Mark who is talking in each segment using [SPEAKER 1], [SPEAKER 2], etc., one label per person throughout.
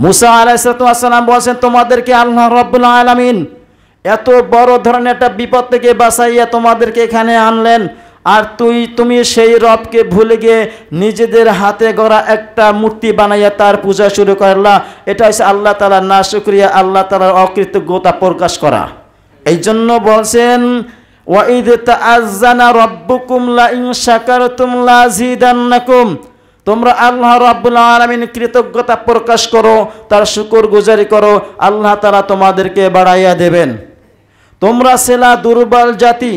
[SPEAKER 1] মুসা আলাইহিস সালাম বলেন, তোমাদেরকে আল্লাহ রাব্বুল আলামিন এত বড় ধরনের একটা বিপদ থেকে বাঁচাইয়া তোমাদেরকে এখানে আনলেন, আর তুমি সেই রবকে ভুলে গিয়ে নিজেদের হাতে গড়া একটা মূর্তি বানাইয়া তার পূজা শুরু করলা। এটা হচ্ছে আল্লাহ তাআলার নাশুকরিয়া, আল্লাহ তাআলার অকৃতজ্ঞতা প্রকাশ করা। এই জন্য বলছেন, ওয়াইদ তাআজ্জানা রাব্বুকুম লা ইন শাকারতুম লাযিদান্নাকুম, তোমরা আল্লাহ রাব্বুল আলামিন কৃতজ্ঞতা প্রকাশ করো, তার শুকরগুজারি করো, আল্লাহ তাআলা তোমাদেরকে বাড়াইয়া দেবেন। তোমরা ছিলা দুর্বল জাতি,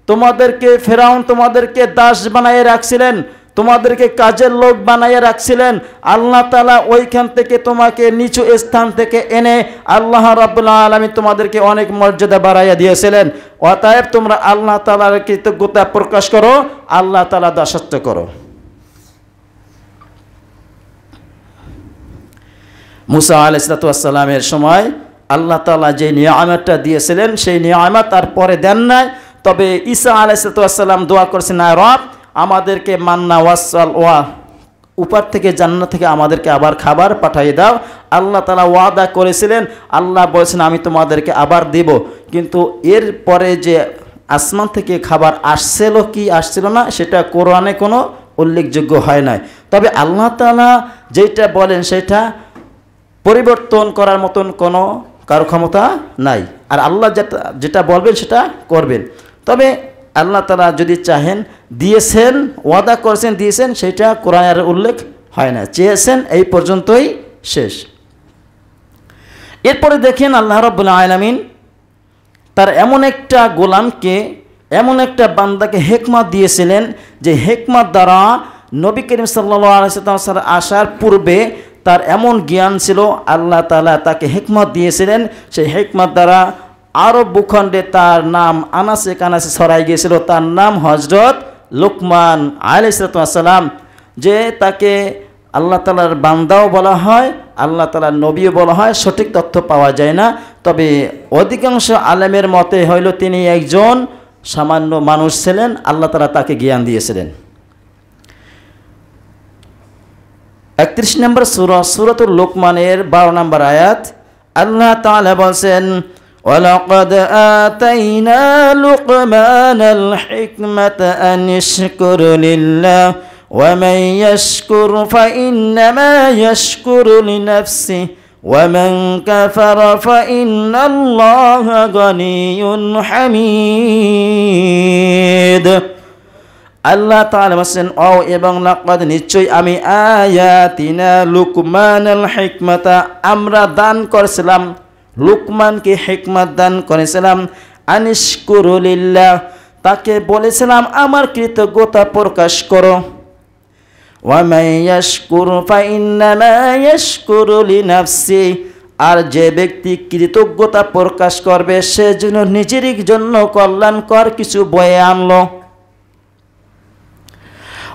[SPEAKER 1] তোমাদেরকে ফেরাউন তোমাদেরকে দাস বানাইয়ে রাখছিলেন, তোমাদেরকে কাজের লোক বানাইয়ে রাখছিলেন। আল্লাহ তাআলা ওইখান থেকে তোমাকে নিচু স্থান থেকে এনে আল্লাহ রাব্বুল আলামিন তোমাদেরকে অনেক মর্যাদা বাড়াইয়া দিয়েছিলেন। অতএব তোমরা আল্লাহ তাআলার কৃতজ্ঞতা প্রকাশ করো, আল্লাহ তাআলা দাসত্ব করো। মুসা আলাইহিস সালামের সময় আল্লাহ তাআলা যে নিয়ামতটা দিয়েছিলেন সেই নিয়ামত আর পরে দেন নাই। তবে ঈসা আলাইহিস সালাম দোয়া করেছেন, না রব, আমাদেরকে মান্না ওয়াসাল ওয়া, উপর থেকে জান্নাত থেকে আমাদেরকে আবার খাবার পাঠিয়ে দাও। আল্লাহ তাআলা ওয়াদা করেছিলেন, আল্লাহ বলেছেন আমি তোমাদেরকে আবার দিব। কিন্তু এর পরে যে আসমান থেকে খাবার আসছিল কি আসছিল না সেটা কোরআনে কোনো উল্লেখযোগ্য হয় নাই। তবে আল্লাহ তাআলা যেটা বলেন সেটা পরিবর্তন করার মতন কোনো কারো ক্ষমতা নাই, আর আল্লাহ যেটা বলবেন সেটা করবেন। তবে আল্লাহ তাআলা যদি চাহেন দিয়েছেন, ওয়াদা করেছেন দিয়েছেন, সেটা কোরআনের উল্লেখ হয় না। চেয়েছেন এই পর্যন্তই শেষ। এরপরে দেখেন আল্লাহ রাব্বুল আলামিন তার এমন একটা গোলামকে, এমন একটা বান্দাকে হিকমত দিয়েছিলেন যে হিকমত দ্বারা নবী করিম সাল্লাল্লাহু আলাইহি ওয়াসাল্লাম আসার পূর্বে তার এমন জ্ঞান ছিল, আল্লাহ তাআলা তাকে হিকমত দিয়েছিলেন। সেই হিকমত দ্বারা আরব ভূখণ্ডে তার নাম আনাসে কানাসে ছড়াই গিয়েছিল। তার নাম হযরত লুকমান আলাইহিস সালাম, যে তাকে আল্লাহ তাআলার বান্দাও বলা হয়, আল্লাহ তাআলার নবীও বলা হয়, সঠিক তথ্য পাওয়া যায় না। তবে অধিকাংশ আলেমের মতে হইল তিনি একজন সামান্য মানুষ ছিলেন, আল্লাহ তাআলা তাকে জ্ঞান দিয়েছিলেন। 31 নম্বর সূরা, সূরাতুল লুকমানের 12 নম্বর আয়াত, আল্লাহ তাআলা বলেন, ওয়ালাকাদ আতাইনা লুকমানাল হিকমাতা আন ইয়াশকুরু লিল্লাহ ওয়া মান ইয়াশকুর ফাইন্নামা ইয়াশকুরু লিনাফসিহি ওয়া মান কাফারা ফাইন্নাল্লাহা গানিয়্যুন হামিদ। আল্লাহ তাআলা বলেন, ও এবং লাকাদ নিশ্চয় আমি আয়াতিনা লুকমানাল হিকমাতা, আমরা দান করেছিলাম লুকমানকে হিকমত দান করেছিলাম, আনিশকুরু লিল্লাহ, তাকে বলেছিলাম আমার কৃতজ্ঞতা প্রকাশ করো, ওয়া মান ইয়াশকুর ফাইন্নামা ইয়াশকুরু লিনাফসি, আর যে ব্যক্তি কৃতজ্ঞতা প্রকাশ করবে সে যেন নিজেরই জন্য কল্যাণকর কিছু বয়ে আনলো।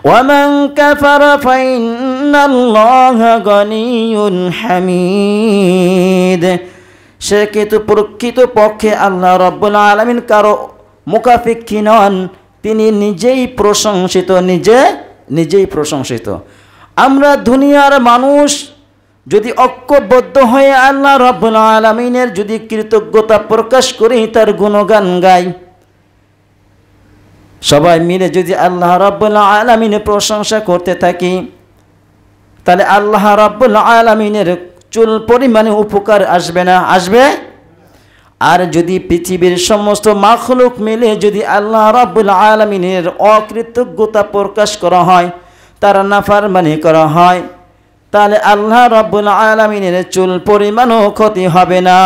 [SPEAKER 1] ওয়ামান কাফারা ফাইন্নাল্লাহা গানিয়্যুন হামিদ, সে কিন্তু প্রকৃত পক্ষে আল্লাহ রাব্বুল আলামিন কারো মুখাপেক্ষী নন, তিনি নিজেই প্রশংসিত, নিজেই প্রশংসিত। আমরা দুনিয়ার মানুষ যদি ঐক্যবদ্ধ হয়ে আল্লাহ রাব্বুল আলামিনের যদি কৃতজ্ঞতা প্রকাশ করি, তার গুণগান গাই, সবাই মিলে যদি আল্লাহ রাব্বুল আলামিনের প্রশংসা করতে থাকি, তাহলে আল্লাহ রাব্বুল আলামিনের চুল পরিমাণে উপকার আসবে না? আসবে। আর যদি পৃথিবীর সমস্ত মাখলুক মিলে যদি আল্লাহ রাব্বুল আলামিনের অকৃতজ্ঞতা প্রকাশ করা হয়, তার নাফরমানি করা হয়, তাহলে আল্লাহ রাব্বুল আলামিনের চুল পরিমাণও ক্ষতি হবে না?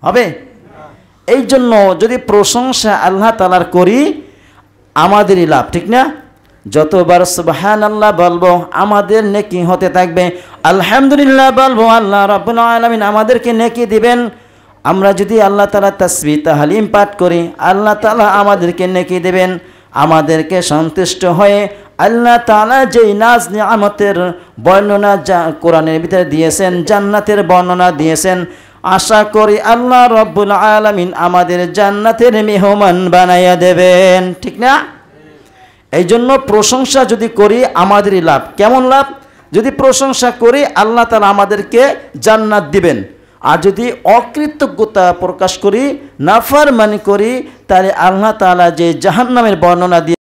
[SPEAKER 1] হবে। এই জন্য যদি প্রশংসা আল্লাহ তাআলার করি আমাদেরই লাভ, ঠিক না? যতবার সুবহানাল্লাহ বলবো আমাদের নেকি হতে থাকবে, আলহামদুলিল্লাহ বলবো আল্লাহ রাব্বুল আলামিন আমাদেরকে নেকি দিবেন। আমরা যদি আল্লাহ তাআলা তাসবিহ তাহলিম পাঠ করি, আল্লাহ তাআলা আমাদেরকে নেকি দেবেন। আমাদেরকে সন্তুষ্ট হয়ে আল্লাহ তাআলা যেই নাজ নিয়ামতের বর্ণনা কোরআনের ভিতরে দিয়েছেন, জান্নাতের বর্ণনা দিয়েছেন, আশা করি আল্লাহ রাব্বুল আলামিন আমাদের জান্নাতের মেহমান বানাইয়া দেবেন, ঠিক না? এই জন্য প্রশংসা যদি করি আমাদেরই লাভ। কেমন লাভ? যদি প্রশংসা করি আল্লাহ তাআলা আমাদেরকে জান্নাত দিবেন। আর যদি অকৃতজ্ঞতা প্রকাশ করি, নাফরমানি করি, তাহলে আল্লাহ তাআলা যে জাহান্নামের বর্ণনা দিয়ে